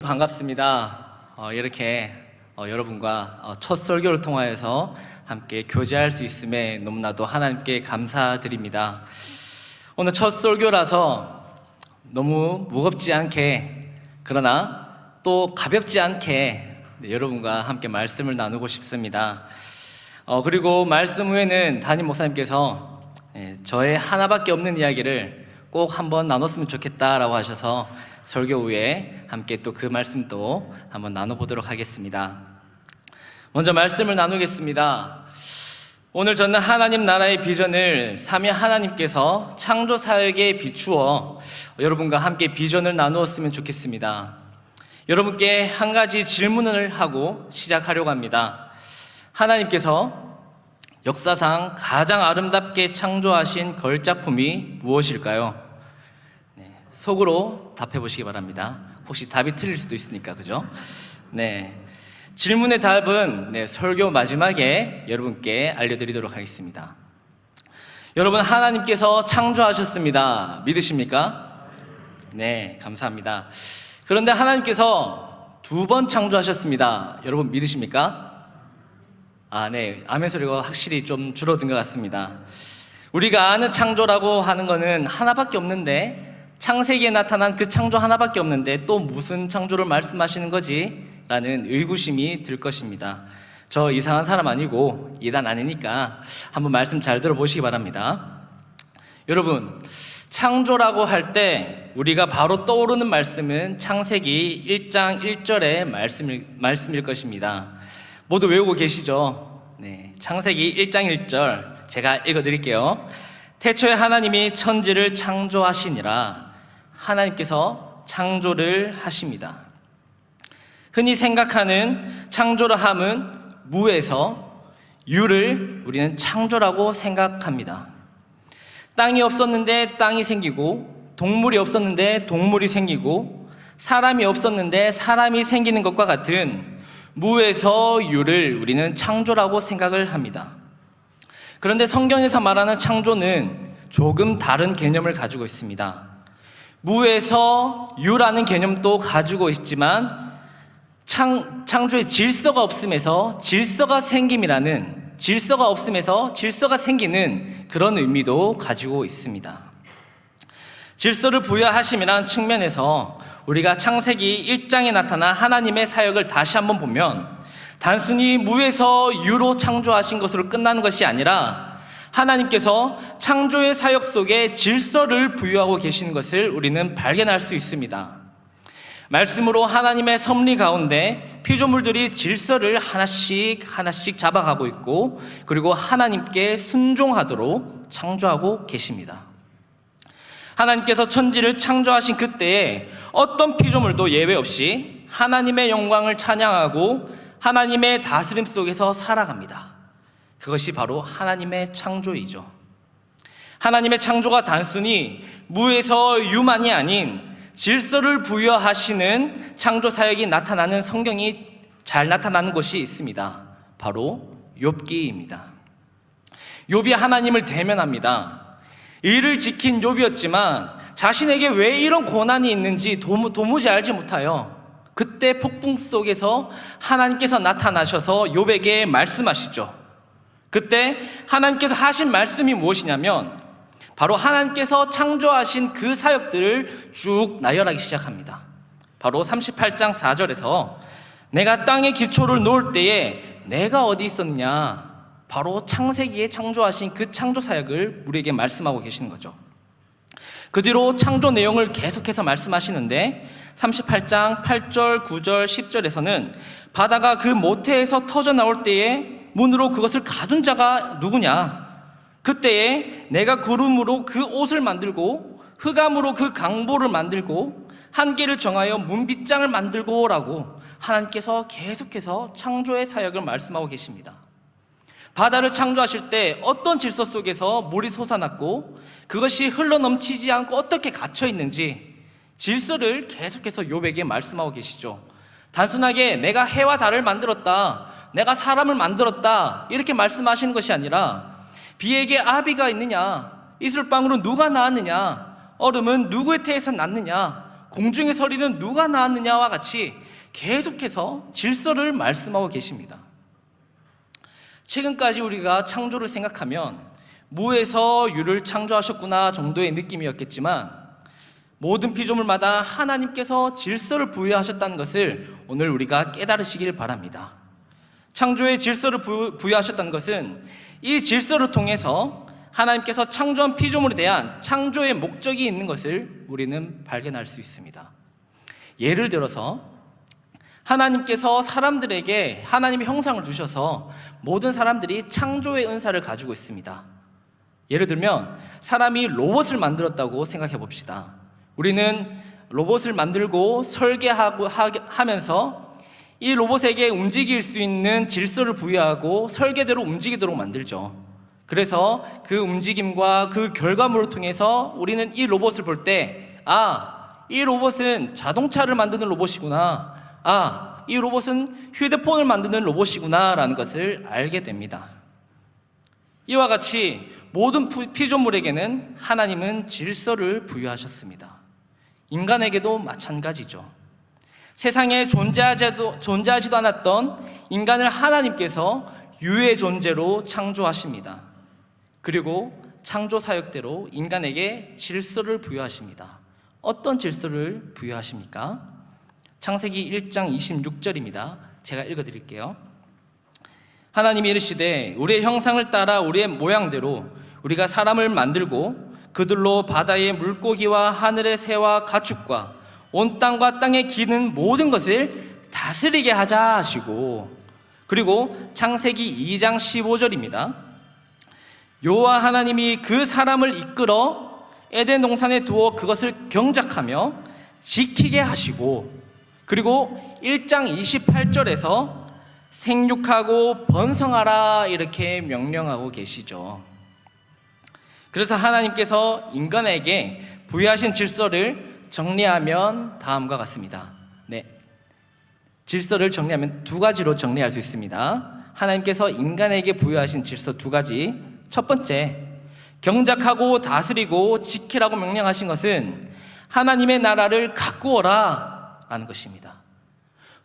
반갑습니다. 이렇게 여러분과 첫 설교를 통하여서 함께 교제할 수 있음에 너무나도 하나님께 감사드립니다. 오늘 첫 설교라서 너무 무겁지 않게, 그러나 또 가볍지 않게 여러분과 함께 말씀을 나누고 싶습니다. 그리고 말씀 후에는 담임 목사님께서 저의 하나밖에 없는 이야기를 꼭 한번 나눴으면 좋겠다라고 하셔서 설교 후에 함께 또 그 말씀도 한번 나눠보도록 하겠습니다. 먼저 말씀을 나누겠습니다. 오늘 저는 하나님 나라의 비전을 삼위 하나님께서 창조 사역에 비추어 여러분과 함께 비전을 나누었으면 좋겠습니다. 여러분께 한 가지 질문을 하고 시작하려고 합니다. 하나님께서 역사상 가장 아름답게 창조하신 걸작품이 무엇일까요? 속으로 답해 보시기 바랍니다. 혹시 답이 틀릴 수도 있으니까, 그죠? 질문의 답은 설교 마지막에 여러분께 알려드리도록 하겠습니다. 여러분, 하나님께서 창조하셨습니다. 믿으십니까? 네, 감사합니다. 그런데 하나님께서 두 번 창조하셨습니다. 여러분 믿으십니까? 네, 아멘 소리가 확실히 좀 줄어든 것 같습니다. 우리가 아는 창조라고 하는 거는 하나밖에 없는데, 창세기에 나타난 그 창조 하나밖에 없는데 또 무슨 창조를 말씀하시는 거지? 라는 의구심이 들 것입니다. 저 이상한 사람 아니고 이단 아니니까 한번 말씀 잘 들어보시기 바랍니다. 여러분, 창조라고 할 때 우리가 바로 떠오르는 말씀은 창세기 1장 1절의 말씀일 것입니다. 모두 외우고 계시죠? 창세기 1장 1절 제가 읽어드릴게요. 태초에 하나님이 천지를 창조하시니라. 하나님께서 창조를 하십니다. 흔히 생각하는 창조라 함은 무에서 유를 우리는 창조라고 생각합니다. 땅이 없었는데 땅이 생기고, 동물이 없었는데 동물이 생기고, 사람이 없었는데 사람이 생기는 것과 같은 무에서 유를 우리는 창조라고 생각을 합니다. 그런데 성경에서 말하는 창조는 조금 다른 개념을 가지고 있습니다. 무에서 유라는 개념도 가지고 있지만 창조의 질서가 없음에서 질서가 생김이라는, 질서가 없음에서 질서가 생기는 그런 의미도 가지고 있습니다. 질서를 부여하심이라는 측면에서 우리가 창세기 1장에 나타난 하나님의 사역을 다시 한번 보면 단순히 무에서 유로 창조하신 것으로 끝나는 것이 아니라 하나님께서 창조의 사역 속에 질서를 부여하고 계시는 것을 우리는 발견할 수 있습니다. 말씀으로 하나님의 섭리 가운데 피조물들이 질서를 하나씩 잡아가고 있고, 그리고 하나님께 순종하도록 창조하고 계십니다. 하나님께서 천지를 창조하신 그때에 어떤 피조물도 예외 없이 하나님의 영광을 찬양하고 하나님의 다스림 속에서 살아갑니다. 그것이 바로 하나님의 창조이죠. 하나님의 창조가 단순히 무에서 유만이 아닌 질서를 부여하시는 창조 사역이 나타나는 성경이 잘 나타나는 곳이 있습니다. 바로 욥기입니다. 욥이 하나님을 대면합니다. 의를 지킨 욥이었지만 자신에게 왜 이런 고난이 있는지 도무지 알지 못하여 그때 폭풍 속에서 하나님께서 나타나셔서 욥에게 말씀하시죠. 그때 하나님께서 하신 말씀이 무엇이냐면 바로 하나님께서 창조하신 그 사역들을 쭉 나열하기 시작합니다. 바로 38장 4절에서 내가 땅의 기초를 놓을 때에 내가 어디 있었느냐, 바로 창세기에 창조하신 그 창조 사역을 우리에게 말씀하고 계시는 거죠. 그 뒤로 창조 내용을 계속해서 말씀하시는데 38장 8절, 9절, 10절에서는 바다가 그 모태에서 터져 나올 때에 문으로 그것을 가둔 자가 누구냐? 그때에 내가 구름으로 그 옷을 만들고 흑암으로 그 강보를 만들고 한계를 정하여 문빗장을 만들고 라고 하나님께서 계속해서 창조의 사역을 말씀하고 계십니다. 바다를 창조하실 때 어떤 질서 속에서 물이 솟아났고 그것이 흘러넘치지 않고 어떻게 갇혀 있는지 질서를 계속해서 욥에게 말씀하고 계시죠. 단순하게 내가 해와 달을 만들었다, 내가 사람을 만들었다 이렇게 말씀하시는 것이 아니라 비에게 아비가 있느냐, 이슬방울은 누가 낳았느냐, 얼음은 누구의 태에서 났느냐, 공중의 서리는 누가 낳았느냐와 같이 계속해서 질서를 말씀하고 계십니다. 최근까지 우리가 창조를 생각하면 무에서 유를 창조하셨구나 정도의 느낌이었겠지만, 모든 피조물마다 하나님께서 질서를 부여하셨다는 것을 오늘 우리가 깨달으시길 바랍니다. 창조의 질서를 부여하셨다는 것은 이 질서를 통해서 하나님께서 창조한 피조물에 대한 창조의 목적이 있는 것을 우리는 발견할 수 있습니다. 예를 들어서 하나님께서 사람들에게 하나님의 형상을 주셔서 모든 사람들이 창조의 은사를 가지고 있습니다. 예를 들면 사람이 로봇을 만들었다고 생각해 봅시다. 우리는 로봇을 만들고 설계하고 하면서 이 로봇에게 움직일 수 있는 질서를 부여하고 설계대로 움직이도록 만들죠. 그래서 그 움직임과 그 결과물을 통해서 우리는 이 로봇을 볼 때, 이 로봇은 자동차를 만드는 로봇이구나, 이 로봇은 휴대폰을 만드는 로봇이구나 라는 것을 알게 됩니다. 이와 같이 모든 피조물에게는 하나님은 질서를 부여하셨습니다. 인간에게도 마찬가지죠. 세상에 존재하지도 않았던 인간을 하나님께서 유의 존재로 창조하십니다. 그리고 창조 사역대로 인간에게 질서를 부여하십니다. 어떤 질서를 부여하십니까? 창세기 1장 26절입니다. 제가 읽어드릴게요. 하나님이 이르시되 우리의 형상을 따라 우리의 모양대로 우리가 사람을 만들고 그들로 바다의 물고기와 하늘의 새와 가축과 온 땅과 땅에 기는 모든 것을 다스리게 하자 하시고, 그리고 창세기 2장 15절입니다. 여호와 하나님이 그 사람을 이끌어 에덴 동산에 두어 그것을 경작하며 지키게 하시고, 그리고 1장 28절에서 생육하고 번성하라 이렇게 명령하고 계시죠. 그래서 하나님께서 인간에게 부여하신 질서를 정리하면 다음과 같습니다. 질서를 정리하면 두 가지로 정리할 수 있습니다. 하나님께서 인간에게 부여하신 질서 두 가지. 첫 번째, 경작하고 다스리고 지키라고 명령하신 것은 하나님의 나라를 가꾸어라 라는 것입니다.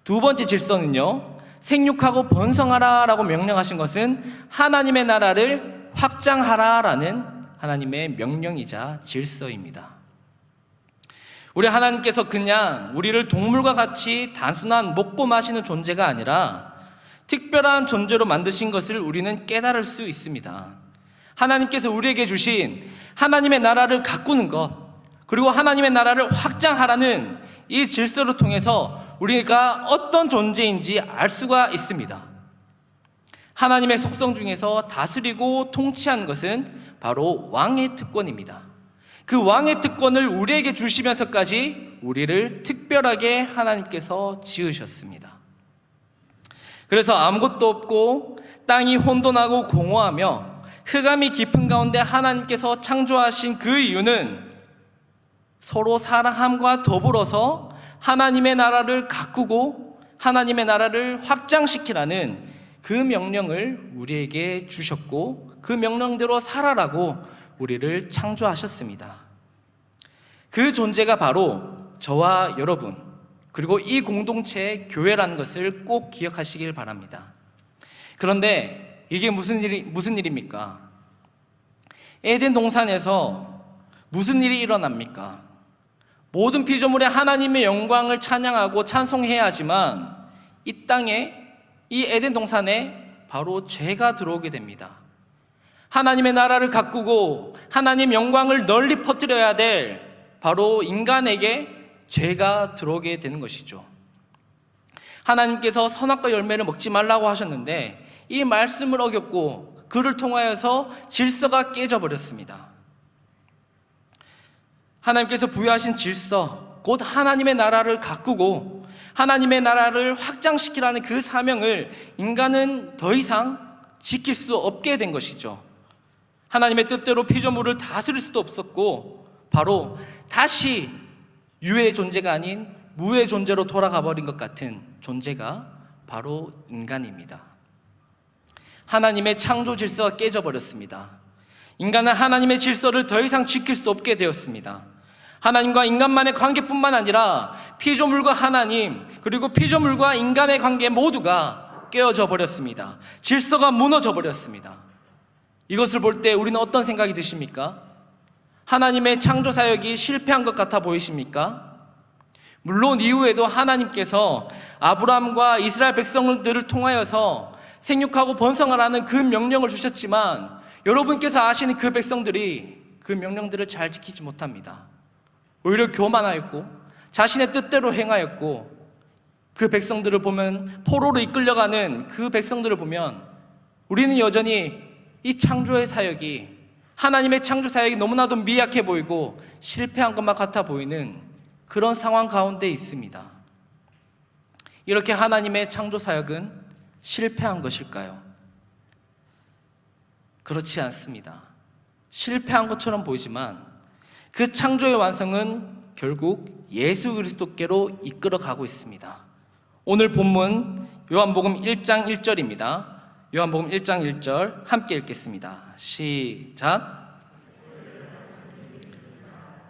두 번째 질서는요, 생육하고 번성하라 라고 명령하신 것은 하나님의 나라를 확장하라 라는 하나님의 명령이자 질서입니다. 우리 하나님께서 그냥 우리를 동물과 같이 단순한 먹고 마시는 존재가 아니라 특별한 존재로 만드신 것을 우리는 깨달을 수 있습니다. 하나님께서 우리에게 주신 하나님의 나라를 가꾸는 것, 그리고 하나님의 나라를 확장하라는 이 질서를 통해서 우리가 어떤 존재인지 알 수가 있습니다. 하나님의 속성 중에서 다스리고 통치하는 것은 바로 왕의 특권입니다. 그 왕의 특권을 우리에게 주시면서까지 우리를 특별하게 하나님께서 지으셨습니다. 그래서 아무것도 없고 땅이 혼돈하고 공허하며 흑암이 깊은 가운데 하나님께서 창조하신 그 이유는 서로 사랑함과 더불어서 하나님의 나라를 가꾸고 하나님의 나라를 확장시키라는 그 명령을 우리에게 주셨고, 그 명령대로 살아라고 우리를 창조하셨습니다. 그 존재가 바로 저와 여러분, 그리고 이 공동체의 교회라는 것을 꼭 기억하시길 바랍니다. 그런데 이게 무슨 일입니까? 에덴 동산에서 무슨 일이 일어납니까? 모든 피조물의 하나님의 영광을 찬양하고 찬송해야 하지만 이 땅에, 이 에덴 동산에 바로 죄가 들어오게 됩니다. 하나님의 나라를 가꾸고 하나님 영광을 널리 퍼뜨려야 될 바로 인간에게 죄가 들어오게 되는 것이죠. 하나님께서 선악과 열매를 먹지 말라고 하셨는데 이 말씀을 어겼고 그를 통하여서 질서가 깨져버렸습니다. 하나님께서 부여하신 질서, 곧 하나님의 나라를 가꾸고 하나님의 나라를 확장시키라는 그 사명을 인간은 더 이상 지킬 수 없게 된 것이죠. 하나님의 뜻대로 피조물을 다스릴 수도 없었고 바로 다시 유의 존재가 아닌 무의 존재로 돌아가 버린 것 같은 존재가 바로 인간입니다. 하나님의 창조 질서가 깨져버렸습니다. 인간은 하나님의 질서를 더 이상 지킬 수 없게 되었습니다. 하나님과 인간만의 관계뿐만 아니라 피조물과 하나님, 그리고 피조물과 인간의 관계 모두가 깨어져 버렸습니다. 질서가 무너져 버렸습니다. 이것을 볼 때 우리는 어떤 생각이 드십니까? 하나님의 창조 사역이 실패한 것 같아 보이십니까? 물론 이후에도 하나님께서 아브라함과 이스라엘 백성들을 통하여서 생육하고 번성하라는 그 명령을 주셨지만, 여러분께서 아시는 그 백성들이 그 명령들을 잘 지키지 못합니다. 오히려 교만하였고 자신의 뜻대로 행하였고, 그 백성들을 보면, 포로로 이끌려가는 그 백성들을 보면 우리는 여전히 이 창조의 사역이, 하나님의 창조 사역이 너무나도 미약해 보이고 실패한 것만 같아 보이는 그런 상황 가운데 있습니다. 이렇게 하나님의 창조 사역은 실패한 것일까요? 그렇지 않습니다. 실패한 것처럼 보이지만 그 창조의 완성은 결국 예수 그리스도께로 이끌어 가고 있습니다. 오늘 본문 요한복음 1장 1절입니다. 요한복음 1장 1절 함께 읽겠습니다. 시작.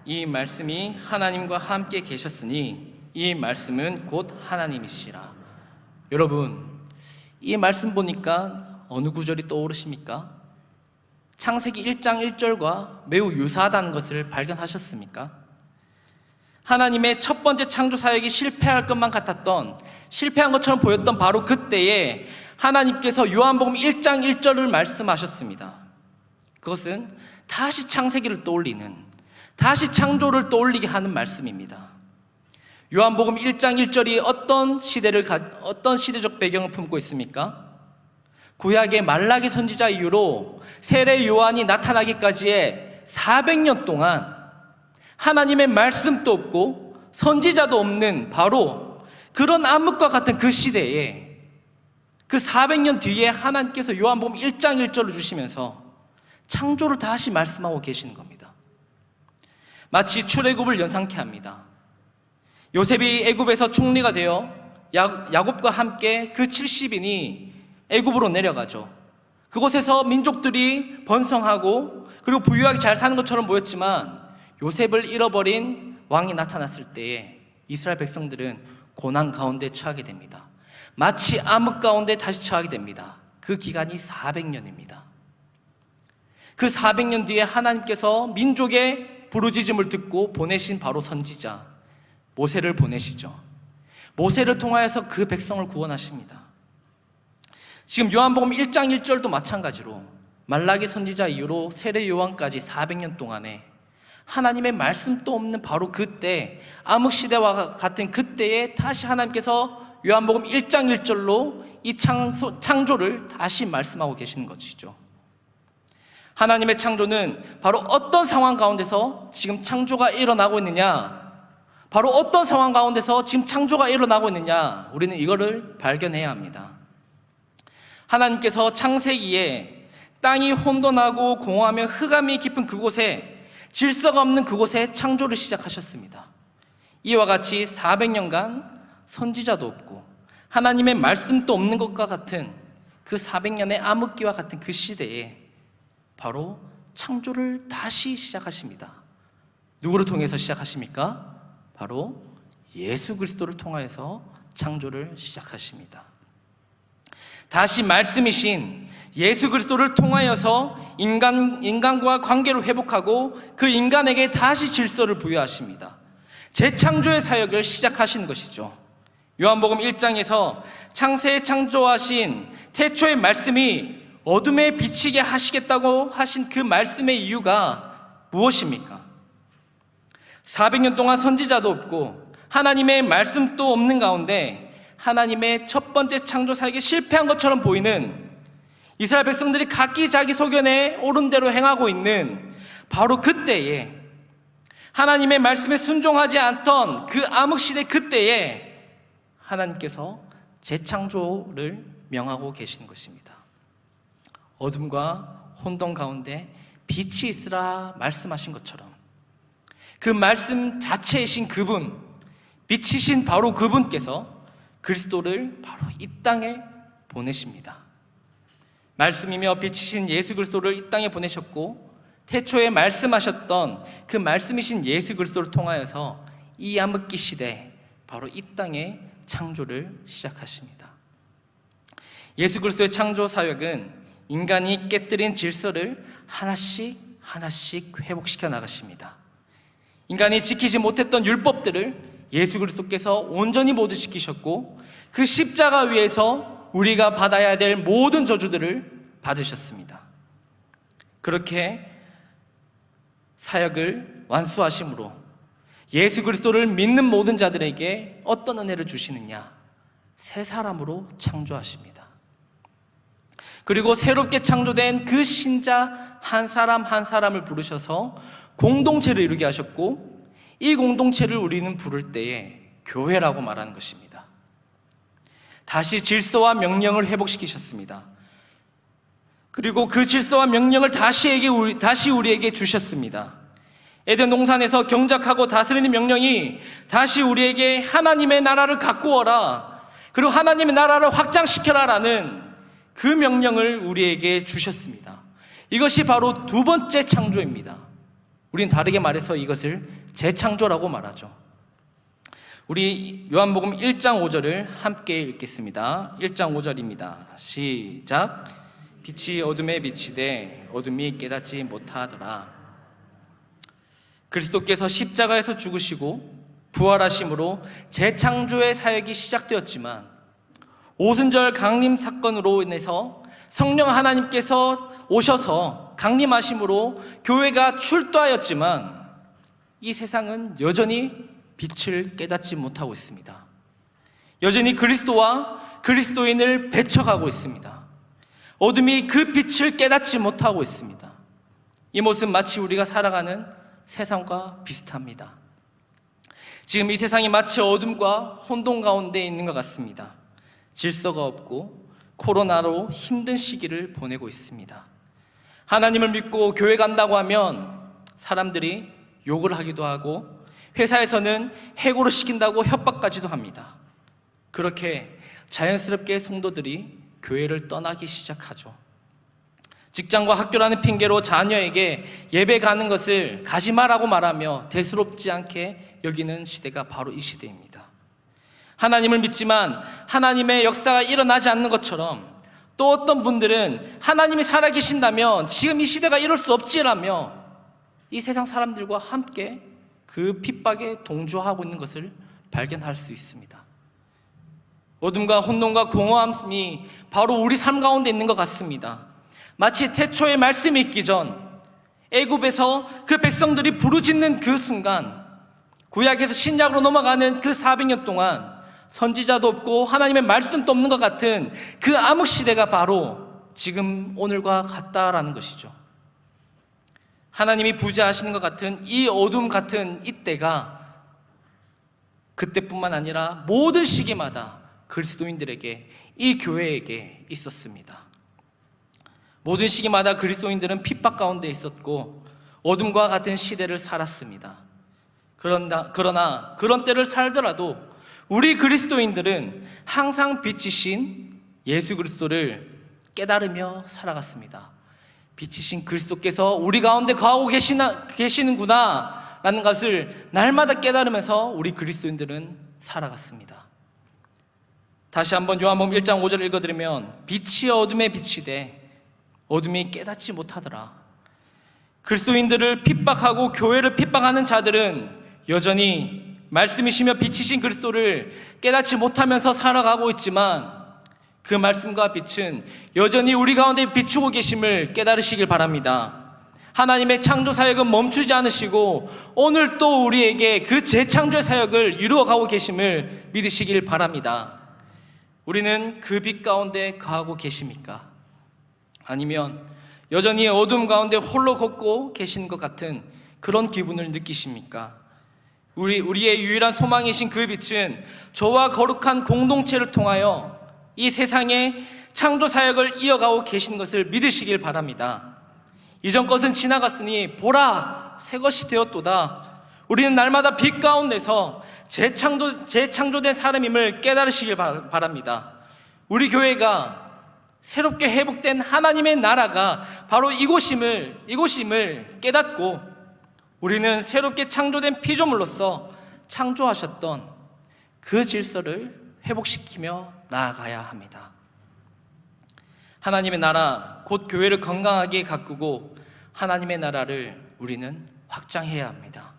이 말씀이 하나님과 함께 계셨으니 이 말씀은 곧 하나님이시라. 여러분, 이 말씀 보니까 어느 구절이 떠오르십니까? 창세기 1장 1절과 매우 유사하다는 것을 발견하셨습니까? 하나님의 첫 번째 창조 사역이 실패할 것만 같았던, 실패한 것처럼 보였던 바로 그때에 하나님께서 요한복음 1장 1절을 말씀하셨습니다. 그것은 다시 창세기를 떠올리는, 다시 창조를 떠올리게 하는 말씀입니다. 요한복음 1장 1절이 어떤 시대적 배경을 품고 있습니까? 구약의 말라기 선지자 이후로 세례 요한이 나타나기까지의 400년 동안 하나님의 말씀도 없고 선지자도 없는 바로 그런 암흑과 같은 그 시대에, 그 400년 뒤에 하나님께서 요한복음 1장 1절을 주시면서 창조를 다시 말씀하고 계시는 겁니다. 마치 출애굽을 연상케 합니다. 요셉이 애굽에서 총리가 되어 야곱과 함께 그 70인이 애굽으로 내려가죠. 그곳에서 민족들이 번성하고 그리고 부유하게 잘 사는 것처럼 보였지만, 요셉을 잃어버린 왕이 나타났을 때에 이스라엘 백성들은 고난 가운데 처하게 됩니다. 마치 암흑 가운데 다시 처하게 됩니다. 그 기간이 400년입니다. 그 400년 뒤에 하나님께서 민족의 부르짖음을 듣고 보내신 바로 선지자 모세를 보내시죠. 모세를 통하여서 그 백성을 구원하십니다. 지금 요한복음 1장 1절도 마찬가지로 말라기 선지자 이후로 세례 요한까지 400년 동안에 하나님의 말씀도 없는 바로 그때, 암흑시대와 같은 그때에 다시 하나님께서 요한복음 1장 1절로 이 창조를 다시 말씀하고 계시는 것이죠. 하나님의 창조는 바로 어떤 상황 가운데서 지금 창조가 일어나고 있느냐, 바로 어떤 상황 가운데서 지금 창조가 일어나고 있느냐, 우리는 이거를 발견해야 합니다. 하나님께서 창세기에 땅이 혼돈하고 공허하며 흑암이 깊은 그곳에, 질서가 없는 그곳에 창조를 시작하셨습니다. 이와 같이 400년간 선지자도 없고 하나님의 말씀도 없는 것과 같은 그 400년의 암흑기와 같은 그 시대에 바로 창조를 다시 시작하십니다. 누구를 통해서 시작하십니까? 바로 예수 그리스도를 통하여서 창조를 시작하십니다. 다시 말씀이신 예수 그리스도를 통하여서 인간과 관계를 회복하고 그 인간에게 다시 질서를 부여하십니다. 재창조의 사역을 시작하신 것이죠. 요한복음 1장에서 창세에 창조하신 태초의 말씀이 어둠에 비치게 하시겠다고 하신 그 말씀의 이유가 무엇입니까? 400년 동안 선지자도 없고 하나님의 말씀도 없는 가운데 하나님의 첫 번째 창조 사역이 실패한 것처럼 보이는, 이스라엘 백성들이 각기 자기 소견에 옳은 대로 행하고 있는 바로 그때에, 하나님의 말씀에 순종하지 않던 그 암흑시대 그때에 하나님께서 재창조를 명하고 계시는 것입니다. 어둠과 혼돈 가운데 빛이 있으라 말씀하신 것처럼 그 말씀 자체이신 그분, 빛이신 바로 그분께서 그리스도를 바로 이 땅에 보내십니다. 말씀이며 빛이신 예수 그리스도를 이 땅에 보내셨고, 태초에 말씀하셨던 그 말씀이신 예수 그리스도를 통하여서 이 암흑기 시대, 바로 이 땅의 창조를 시작하십니다. 예수 그리스도의 창조 사역은 인간이 깨뜨린 질서를 하나씩 회복시켜 나가십니다. 인간이 지키지 못했던 율법들을 예수 그리스도께서 온전히 모두 지키셨고, 그 십자가 위에서 우리가 받아야 될 모든 저주들을 받으셨습니다. 그렇게 사역을 완수하심으로 예수 그리스도를 믿는 모든 자들에게 어떤 은혜를 주시느냐? 새 사람으로 창조하십니다. 그리고 새롭게 창조된 그 신자 한 사람 한 사람을 부르셔서 공동체를 이루게 하셨고, 이 공동체를 우리는 부를 때에 교회라고 말하는 것입니다. 다시 질서와 명령을 회복시키셨습니다. 그리고 그 질서와 명령을 다시 우리에게 주셨습니다. 에덴 동산에서 경작하고 다스리는 명령이 다시 우리에게 하나님의 나라를 가꾸어라, 그리고 하나님의 나라를 확장시켜라라는 그 명령을 우리에게 주셨습니다. 이것이 바로 두 번째 창조입니다. 우린 다르게 말해서 이것을 재창조라고 말하죠. 우리 요한복음 1장 5절을 함께 읽겠습니다. 1장 5절입니다. 시작. 빛이 어둠에 비치되 어둠이 깨닫지 못하더라. 그리스도께서 십자가에서 죽으시고 부활하심으로 재창조의 사역이 시작되었지만, 오순절 강림 사건으로 인해서 성령 하나님께서 오셔서 강림하심으로 교회가 출두하였지만, 이 세상은 여전히 빛을 깨닫지 못하고 있습니다. 여전히 그리스도와 그리스도인을 배척하고 있습니다. 어둠이 그 빛을 깨닫지 못하고 있습니다. 이 모습은 마치 우리가 살아가는 세상과 비슷합니다. 지금 이 세상이 마치 어둠과 혼돈 가운데 있는 것 같습니다. 질서가 없고 코로나로 힘든 시기를 보내고 있습니다. 하나님을 믿고 교회 간다고 하면 사람들이 욕을 하기도 하고, 회사에서는 해고를 시킨다고 협박까지도 합니다. 그렇게 자연스럽게 성도들이 교회를 떠나기 시작하죠. 직장과 학교라는 핑계로 자녀에게 예배 가는 것을 가지 마라고 말하며 대수롭지 않게 여기는 시대가 바로 이 시대입니다. 하나님을 믿지만 하나님의 역사가 일어나지 않는 것처럼, 또 어떤 분들은 하나님이 살아계신다면 지금 이 시대가 이럴 수 없지라며 이 세상 사람들과 함께 그 핍박에 동조하고 있는 것을 발견할 수 있습니다. 어둠과 혼돈과 공허함이 바로 우리 삶 가운데 있는 것 같습니다. 마치 태초에 말씀이 있기 전 애굽에서 그 백성들이 부르짖는 그 순간, 구약에서 신약으로 넘어가는 그 400년 동안 선지자도 없고 하나님의 말씀도 없는 것 같은 그 암흑 시대가 바로 지금 오늘과 같다라는 것이죠. 하나님이 부재하시는 것 같은 이 어둠 같은 이때가 그때뿐만 아니라 모든 시기마다 그리스도인들에게, 이 교회에게 있었습니다. 모든 시기마다 그리스도인들은 핍박 가운데 있었고 어둠과 같은 시대를 살았습니다. 그러나 그런 때를 살더라도 우리 그리스도인들은 항상 빛이신 예수 그리스도를 깨달으며 살아갔습니다. 빛이신 그리스도께서 우리 가운데 거하고 계시는구나 라는 것을 날마다 깨달으면서 우리 그리스도인들은 살아갔습니다. 다시 한번 요한복음 1장 5절을 읽어드리면, 빛이 어둠에 비치되 어둠이 깨닫지 못하더라. 그리스도인들을 핍박하고 교회를 핍박하는 자들은 여전히 말씀이시며 빛이신 그리스도를 깨닫지 못하면서 살아가고 있지만, 그 말씀과 빛은 여전히 우리 가운데 비추고 계심을 깨달으시길 바랍니다. 하나님의 창조 사역은 멈추지 않으시고 오늘 또 우리에게 그 재창조의 사역을 이루어가고 계심을 믿으시길 바랍니다. 우리는 그 빛 가운데 거하고 계십니까? 아니면 여전히 어둠 가운데 홀로 걷고 계신 것 같은 그런 기분을 느끼십니까? 우리의 유일한 소망이신 그 빛은 저와 거룩한 공동체를 통하여 이 세상의 창조 사역을 이어가고 계신 것을 믿으시길 바랍니다. 이전 것은 지나갔으니 보라, 새 것이 되었도다. 우리는 날마다 빛 가운데서 재창조된 사람임을 깨달으시길 바랍니다. 우리 교회가 새롭게 회복된 하나님의 나라가 바로 이곳임을 깨닫고 우리는 새롭게 창조된 피조물로서 창조하셨던 그 질서를 회복시키며 나아가야 합니다. 하나님의 나라, 곧 교회를 건강하게 가꾸고 하나님의 나라를 우리는 확장해야 합니다.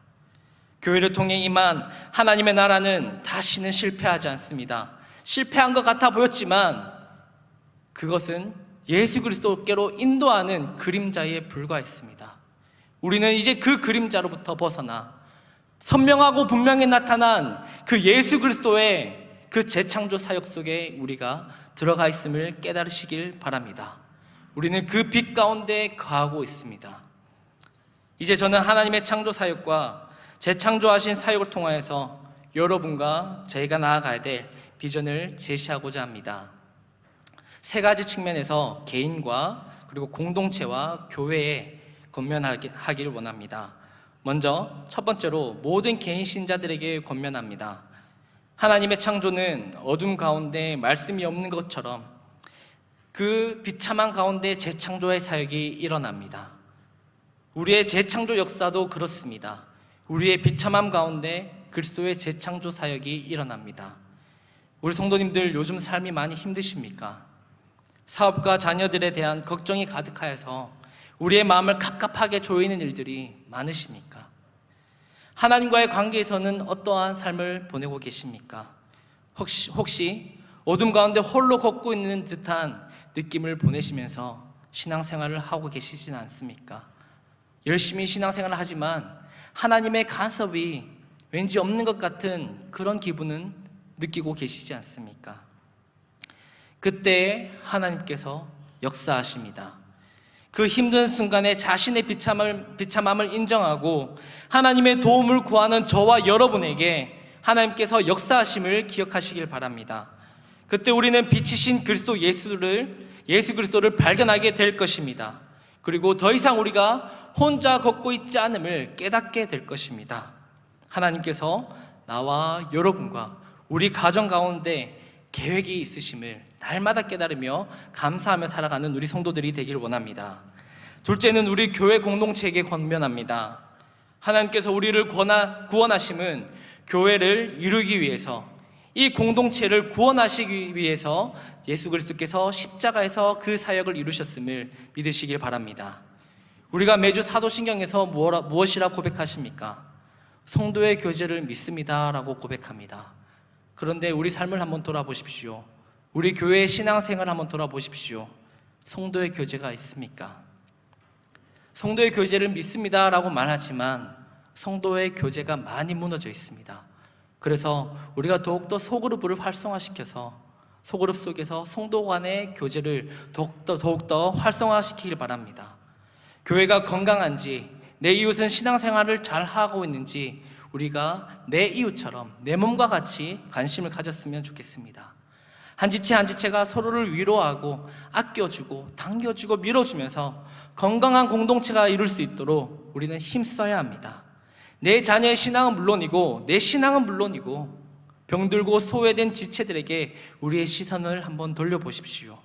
교회를 통해 임한 하나님의 나라는 다시는 실패하지 않습니다. 실패한 것 같아 보였지만 그것은 예수 그리스도께로 인도하는 그림자에 불과했습니다. 우리는 이제 그 그림자로부터 벗어나 선명하고 분명히 나타난 그 예수 그리스도의 그 재창조 사역 속에 우리가 들어가 있음을 깨달으시길 바랍니다. 우리는 그 빛 가운데 거하고 있습니다. 이제 저는 하나님의 창조 사역과 재창조하신 사역을 통하여서 여러분과 저희가 나아가야 될 비전을 제시하고자 합니다. 세 가지 측면에서 개인과 그리고 공동체와 교회에 권면하기를 원합니다. 먼저 첫 번째로 모든 개인 신자들에게 권면합니다. 하나님의 창조는 어둠 가운데 말씀이 없는 것처럼 그 비참한 가운데 재창조의 사역이 일어납니다. 우리의 재창조 역사도 그렇습니다. 우리의 비참함 가운데 그리스도의 재창조 사역이 일어납니다. 우리 성도님들 요즘 삶이 많이 힘드십니까? 사업과 자녀들에 대한 걱정이 가득하여서 우리의 마음을 갑갑하게 조이는 일들이 많으십니까? 하나님과의 관계에서는 어떠한 삶을 보내고 계십니까? 혹시 어둠 가운데 홀로 걷고 있는 듯한 느낌을 보내시면서 신앙생활을 하고 계시진 않습니까? 열심히 신앙생활을 하지만 하나님의 간섭이 왠지 없는 것 같은 그런 기분은 느끼고 계시지 않습니까? 그때 하나님께서 역사하십니다. 그 힘든 순간에 자신의 비참함을 인정하고 하나님의 도움을 구하는 저와 여러분에게 하나님께서 역사하심을 기억하시길 바랍니다. 그때 우리는 빛이신 예수 그리스도를 발견하게 될 것입니다. 그리고 더 이상 우리가 혼자 걷고 있지 않음을 깨닫게 될 것입니다. 하나님께서 나와 여러분과 우리 가정 가운데 계획이 있으심을 날마다 깨달으며 감사하며 살아가는 우리 성도들이 되길 원합니다. 둘째는 우리 교회 공동체에게 권면합니다. 하나님께서 우리를 구원하심은 교회를 이루기 위해서, 이 공동체를 구원하시기 위해서 예수 그리스도께서 십자가에서 그 사역을 이루셨음을 믿으시길 바랍니다. 우리가 매주 사도신경에서 무엇이라 고백하십니까? 성도의 교제를 믿습니다 라고 고백합니다. 그런데 우리 삶을 한번 돌아보십시오. 우리 교회의 신앙생활을 한번 돌아보십시오. 성도의 교제가 있습니까? 성도의 교제를 믿습니다 라고 말하지만 성도의 교제가 많이 무너져 있습니다. 그래서 우리가 더욱더 소그룹을 활성화시켜서 소그룹 속에서 성도 간의 교제를 더욱더 활성화시키길 바랍니다. 교회가 건강한지, 내 이웃은 신앙생활을 잘 하고 있는지 우리가 내 이웃처럼 내 몸과 같이 관심을 가졌으면 좋겠습니다. 한 지체 한 지체가 서로를 위로하고 아껴주고 당겨주고 밀어주면서 건강한 공동체가 이룰 수 있도록 우리는 힘써야 합니다. 내 자녀의 신앙은 물론이고 내 신앙은 물론이고 병들고 소외된 지체들에게 우리의 시선을 한번 돌려보십시오.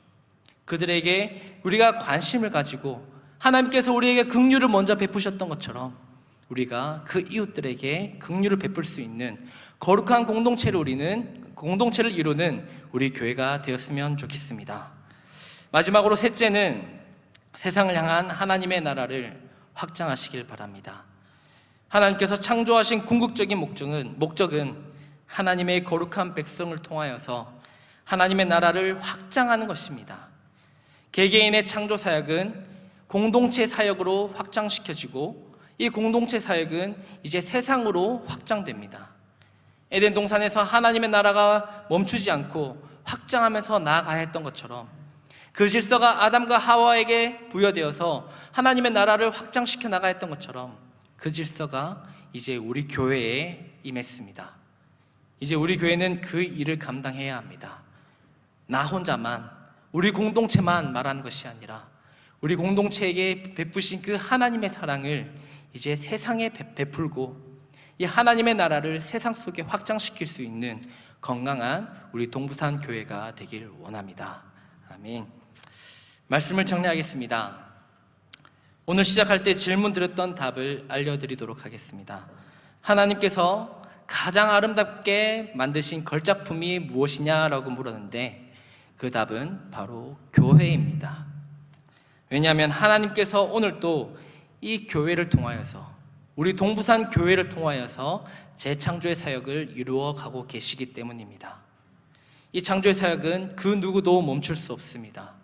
그들에게 우리가 관심을 가지고 하나님께서 우리에게 긍휼을 먼저 베푸셨던 것처럼 우리가 그 이웃들에게 긍휼을 베풀 수 있는 거룩한 공동체를 이루는 우리 교회가 되었으면 좋겠습니다. 마지막으로 셋째는 세상을 향한 하나님의 나라를 확장하시길 바랍니다. 하나님께서 창조하신 궁극적인 목적은 하나님의 거룩한 백성을 통하여서 하나님의 나라를 확장하는 것입니다. 개개인의 창조 사역은 공동체 사역으로 확장시켜지고 이 공동체 사역은 이제 세상으로 확장됩니다. 에덴 동산에서 하나님의 나라가 멈추지 않고 확장하면서 나아가야 했던 것처럼 그 질서가 아담과 하와에게 부여되어서 하나님의 나라를 확장시켜 나가야 했던 것처럼 그 질서가 이제 우리 교회에 임했습니다. 이제 우리 교회는 그 일을 감당해야 합니다. 나 혼자만, 우리 공동체만 말하는 것이 아니라 우리 공동체에게 베푸신 그 하나님의 사랑을 이제 세상에 베풀고 이 하나님의 나라를 세상 속에 확장시킬 수 있는 건강한 우리 동부산 교회가 되길 원합니다. 아멘. 말씀을 정리하겠습니다. 오늘 시작할 때 질문 드렸던 답을 알려드리도록 하겠습니다. 하나님께서 가장 아름답게 만드신 걸작품이 무엇이냐라고 물었는데 그 답은 바로 교회입니다. 왜냐하면 하나님께서 오늘도 이 교회를 통하여서, 우리 동부산 교회를 통하여서 재창조의 사역을 이루어 가고 계시기 때문입니다. 이 창조의 사역은 그 누구도 멈출 수 없습니다.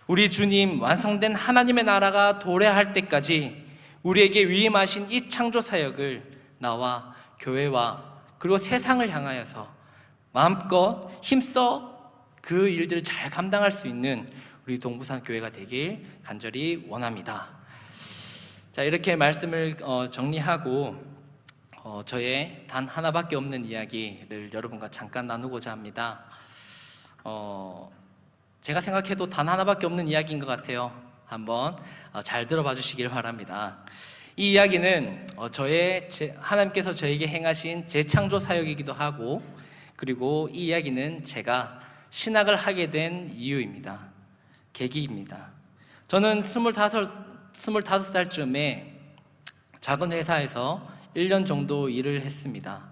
우리 주님 완성된 하나님의 나라가 도래할 때까지 우리에게 위임하신 이 창조 사역을 나와 교회와 그리고 세상을 향하여서 마음껏 힘써 그 일들을 잘 감당할 수 있는 우리 동부산 교회가 되길 간절히 원합니다. 자, 이렇게 말씀을 정리하고 저의 단 하나밖에 없는 이야기를 여러분과 잠깐 나누고자 합니다. 제가 생각해도 단 하나밖에 없는 이야기인 것 같아요. 한번 잘 들어봐 주시길 바랍니다. 이 이야기는 하나님께서 저에게 행하신 재창조 사역이기도 하고, 그리고 이 이야기는 제가 신학을 하게 된 이유입니다. 계기입니다. 저는 25살쯤에 작은 회사에서 1년 정도 일을 했습니다.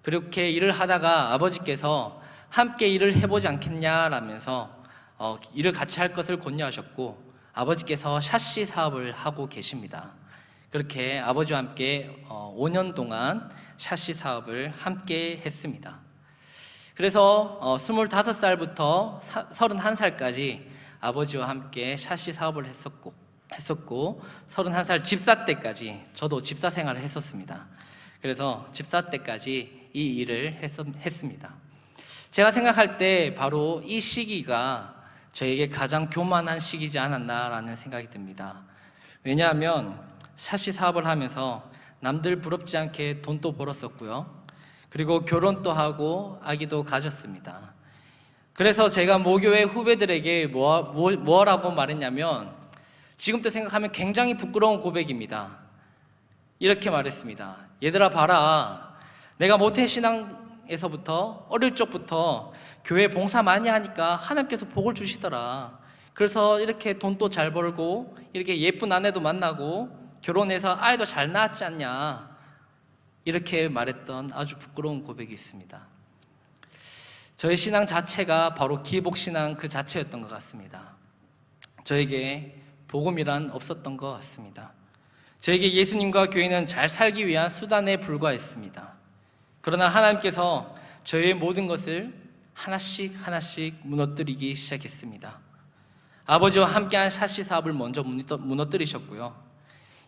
그렇게 일을 하다가 아버지께서 함께 일을 해보지 않겠냐라면서 일을 같이 할 것을 권유하셨고, 아버지께서 샤시 사업을 하고 계십니다. 그렇게 아버지와 함께 5년 동안 샤시 사업을 함께 했습니다. 그래서 25살부터 31살까지 아버지와 함께 샤시 사업을 했었고 31살 집사 때까지 저도 집사 생활을 했었습니다. 그래서 집사 때까지 이 일을 했습니다. 제가 생각할 때 바로 이 시기가 저에게 가장 교만한 시기지 않았나라는 생각이 듭니다. 왜냐하면 샤시 사업을 하면서 남들 부럽지 않게 돈도 벌었었고요. 그리고 결혼도 하고 아기도 가졌습니다. 그래서 제가 모교회 후배들에게 뭐라고 말했냐면, 지금도 생각하면 굉장히 부끄러운 고백입니다. 이렇게 말했습니다. 얘들아 봐라, 내가 모태신앙에서부터 어릴 적부터 교회 봉사 많이 하니까 하나님께서 복을 주시더라. 그래서 이렇게 돈도 잘 벌고 이렇게 예쁜 아내도 만나고 결혼해서 아이도 잘 낳았지 않냐, 이렇게 말했던 아주 부끄러운 고백이 있습니다. 저의 신앙 자체가 바로 기복신앙 그 자체였던 것 같습니다. 저에게 복음이란 없었던 것 같습니다. 저에게 예수님과 교회는 잘 살기 위한 수단에 불과했습니다. 그러나 하나님께서 저의 모든 것을 하나씩 무너뜨리기 시작했습니다. 아버지와 함께한 샤시 사업을 먼저 무너뜨리셨고요.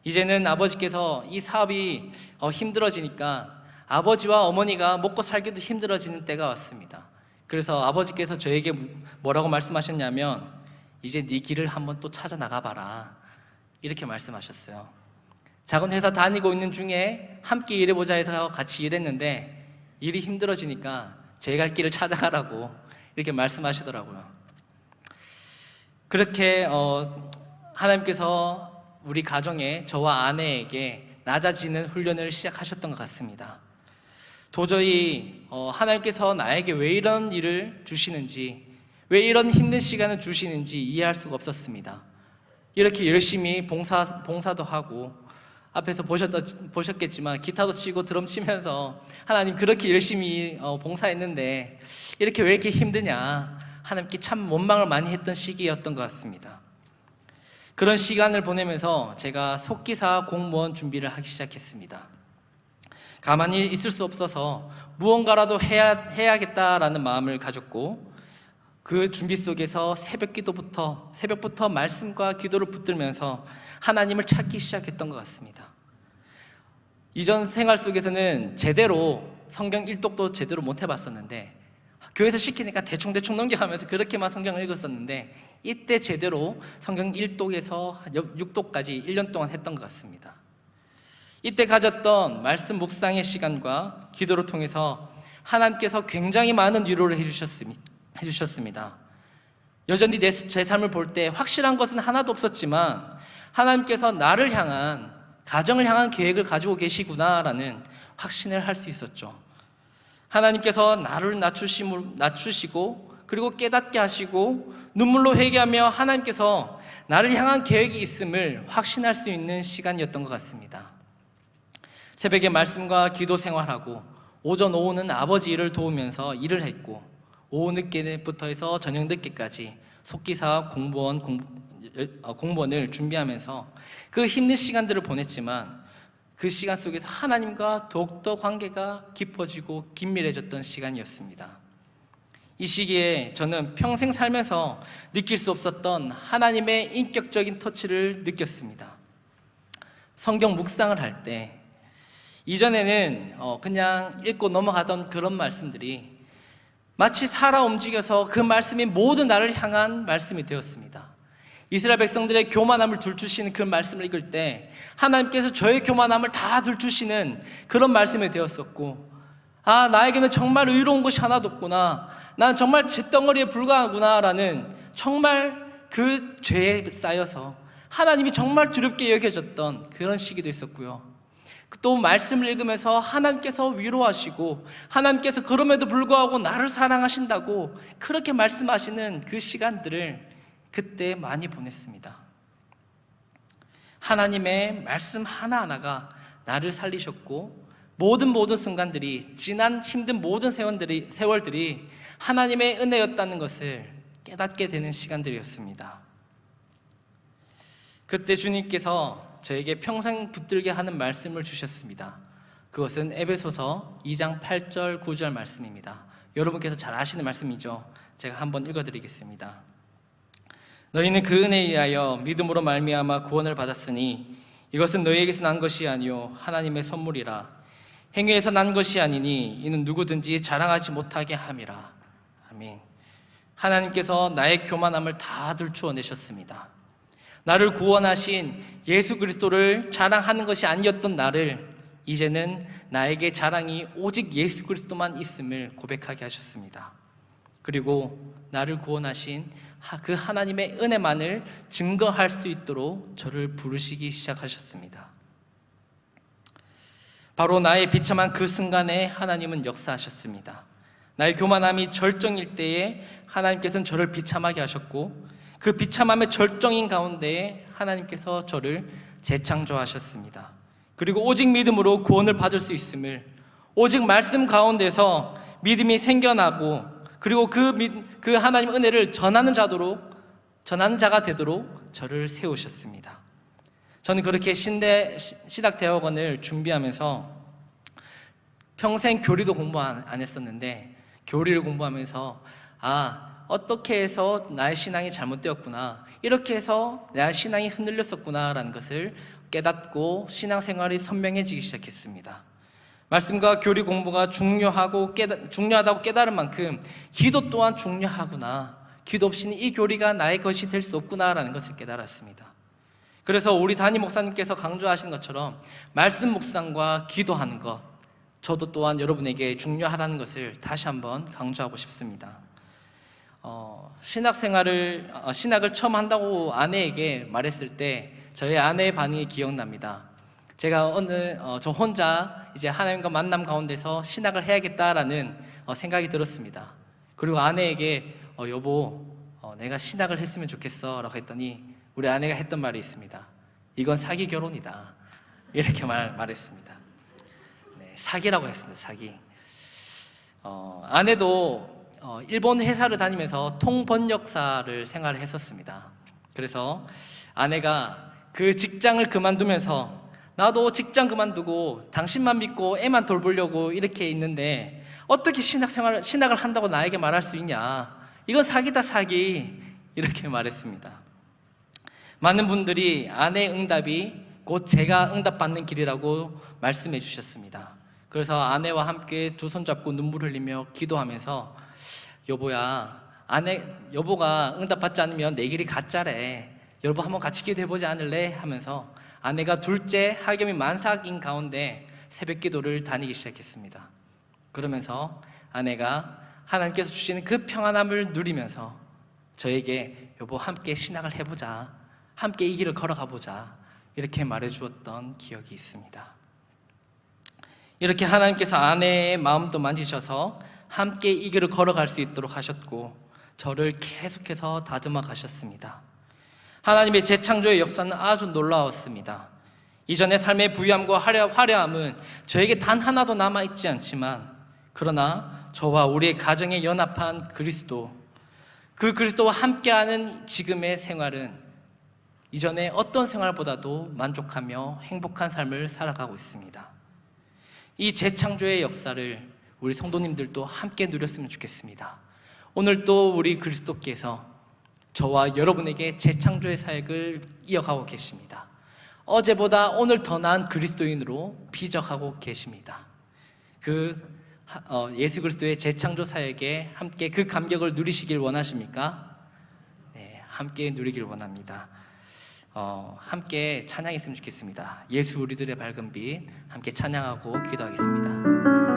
이제는 아버지께서 이 사업이 힘들어지니까 아버지와 어머니가 먹고 살기도 힘들어지는 때가 왔습니다. 그래서 아버지께서 저에게 뭐라고 말씀하셨냐면, 이제 네 길을 한번 또 찾아 나가봐라, 이렇게 말씀하셨어요. 작은 회사 다니고 있는 중에 함께 일해보자 해서 같이 일했는데 일이 힘들어지니까 제 갈 길을 찾아가라고 이렇게 말씀하시더라고요. 그렇게 하나님께서 우리 가정에 저와 아내에게 낮아지는 훈련을 시작하셨던 것 같습니다. 도저히 하나님께서 나에게 왜 이런 일을 주시는지, 왜 이런 힘든 시간을 주시는지 이해할 수가 없었습니다. 이렇게 열심히 봉사도 하고, 앞에서 보셨겠지만 기타도 치고 드럼 치면서 하나님 그렇게 열심히 봉사했는데 이렇게 왜 이렇게 힘드냐, 하나님께 참 원망을 많이 했던 시기였던 것 같습니다. 그런 시간을 보내면서 제가 속기사 공무원 준비를 하기 시작했습니다. 가만히 있을 수 없어서 무언가라도 해야겠다라는 마음을 가졌고, 그 준비 속에서 새벽부터 말씀과 기도를 붙들면서 하나님을 찾기 시작했던 것 같습니다. 이전 생활 속에서는 제대로 성경 일독도 제대로 못 해봤었는데, 교회에서 시키니까 대충 넘겨가면서 그렇게만 성경을 읽었었는데, 이때 제대로 성경 1독에서 6독까지 1년 동안 했던 것 같습니다. 이때 가졌던 말씀 묵상의 시간과 기도를 통해서 하나님께서 굉장히 많은 위로를 해주셨습니다. 여전히 제 삶을 볼 때 확실한 것은 하나도 없었지만 하나님께서 나를 향한, 가정을 향한 계획을 가지고 계시구나라는 확신을 할 수 있었죠. 하나님께서 나를 낮추시고 그리고 깨닫게 하시고 눈물로 회개하며 하나님께서 나를 향한 계획이 있음을 확신할 수 있는 시간이었던 것 같습니다. 새벽에 말씀과 기도 생활하고 오전 오후는 아버지 일을 도우면서 일을 했고 오후 늦게부터 해서 저녁 늦게까지 속기사 공무원을 준비하면서 그 힘든 시간들을 보냈지만 그 시간 속에서 하나님과 더욱더 관계가 깊어지고 긴밀해졌던 시간이었습니다. 이 시기에 저는 평생 살면서 느낄 수 없었던 하나님의 인격적인 터치를 느꼈습니다. 성경 묵상을 할 때 이전에는 그냥 읽고 넘어가던 그런 말씀들이 마치 살아 움직여서 그 말씀이 모든 나를 향한 말씀이 되었습니다. 이스라엘 백성들의 교만함을 들추시는 그 말씀을 읽을 때 하나님께서 저의 교만함을 다 들추시는 그런 말씀이 되었었고, 아, 나에게는 정말 의로운 것이 하나도 없구나, 난 정말 쇳덩어리에 불과하구나 라는 정말 그 죄에 쌓여서 하나님이 정말 두렵게 여겨졌던 그런 시기도 있었고요. 또 말씀을 읽으면서 하나님께서 위로하시고 하나님께서 그럼에도 불구하고 나를 사랑하신다고 그렇게 말씀하시는 그 시간들을 그때 많이 보냈습니다. 하나님의 말씀 하나하나가 나를 살리셨고 모든 순간들이, 지난 힘든 모든 세월들이 하나님의 은혜였다는 것을 깨닫게 되는 시간들이었습니다. 그때 주님께서 저에게 평생 붙들게 하는 말씀을 주셨습니다. 그것은 에베소서 2장 8절 9절 말씀입니다. 여러분께서 잘 아시는 말씀이죠. 제가 한번 읽어드리겠습니다. 너희는 그 은혜에 의하여 믿음으로 말미암아 구원을 받았으니 이것은 너희에게서 난 것이 아니요 하나님의 선물이라. 행위에서 난 것이 아니니 이는 누구든지 자랑하지 못하게 함이라. 아멘. 하나님께서 나의 교만함을 다 들추어내셨습니다. 나를 구원하신 예수 그리스도를 자랑하는 것이 아니었던 나를 이제는 나에게 자랑이 오직 예수 그리스도만 있음을 고백하게 하셨습니다. 그리고 나를 구원하신 그 하나님의 은혜만을 증거할 수 있도록 저를 부르시기 시작하셨습니다. 바로 나의 비참한 그 순간에 하나님은 역사하셨습니다. 나의 교만함이 절정일 때에 하나님께서는 저를 비참하게 하셨고 그 비참함의 절정인 가운데에 하나님께서 저를 재창조하셨습니다. 그리고 오직 믿음으로 구원을 받을 수 있음을, 오직 말씀 가운데서 믿음이 생겨나고 그리고 그 하나님의 은혜를 전하는 자가 되도록 저를 세우셨습니다. 저는 그렇게 신학대학원을 준비하면서 평생 교리도 공부 안 했었는데 교리를 공부하면서 어떻게 해서 나의 신앙이 잘못되었구나, 이렇게 해서 나의 신앙이 흔들렸었구나 라는 것을 깨닫고 신앙생활이 선명해지기 시작했습니다. 말씀과 교리 공부가 중요하다고 깨달은 만큼 기도 또한 중요하구나, 기도 없이는 이 교리가 나의 것이 될 수 없구나 라는 것을 깨달았습니다. 그래서 우리 담임 목사님께서 강조하시는 것처럼 말씀 묵상과 기도하는 것, 저도 또한 여러분에게 중요하다는 것을 다시 한번 강조하고 싶습니다. 신학을 처음 한다고 아내에게 말했을 때 저희 아내의 반응이 기억납니다. 제가 저 혼자 이제 하나님과 만남 가운데서 신학을 해야겠다라는 생각이 들었습니다. 그리고 아내에게 여보, 내가 신학을 했으면 좋겠어 라고 했더니 우리 아내가 했던 말이 있습니다. 이건 사기 결혼이다, 이렇게 말했습니다. 네, 사기라고 했습니다. 사기. 아내도 일본 회사를 다니면서 통번역사를 생활을 했었습니다. 그래서 아내가 그 직장을 그만두면서 나도 직장 그만두고 당신만 믿고 애만 돌보려고 이렇게 있는데 어떻게 신학을 한다고 나에게 말할 수 있냐, 이건 사기다, 사기, 이렇게 말했습니다. 많은 분들이 아내의 응답이 곧 제가 응답받는 길이라고 말씀해 주셨습니다. 그래서 아내와 함께 두 손 잡고 눈물 흘리며 기도하면서 여보야, 여보가 응답받지 않으면 내 길이 가짜래, 여보 한번 같이 기도해보지 않을래? 하면서 아내가 둘째 학염이 만삭인 가운데 새벽 기도를 다니기 시작했습니다. 그러면서 아내가 하나님께서 주시는 그 평안함을 누리면서 저에게 여보 함께 신학을 해보자, 함께 이 길을 걸어가보자, 이렇게 말해주었던 기억이 있습니다. 이렇게 하나님께서 아내의 마음도 만지셔서 함께 이 길을 걸어갈 수 있도록 하셨고 저를 계속해서 다듬어 가셨습니다. 하나님의 재창조의 역사는 아주 놀라웠습니다. 이전의 삶의 부유함과 화려함은 저에게 단 하나도 남아있지 않지만, 그러나 저와 우리의 가정에 연합한 그리스도, 그 그리스도와 함께하는 지금의 생활은 이전의 어떤 생활보다도 만족하며 행복한 삶을 살아가고 있습니다. 이 재창조의 역사를 우리 성도님들도 함께 누렸으면 좋겠습니다. 오늘 또 우리 그리스도께서 저와 여러분에게 재창조의 사역을 이어가고 계십니다. 어제보다 오늘 더 나은 그리스도인으로 피적하고 계십니다. 예수 그리스도의 재창조 사역에 함께 그 감격을 누리시길 원하십니까? 네, 함께 누리길 원합니다. 함께 찬양했으면 좋겠습니다. 예수 우리들의 밝은 빛, 함께 찬양하고 기도하겠습니다.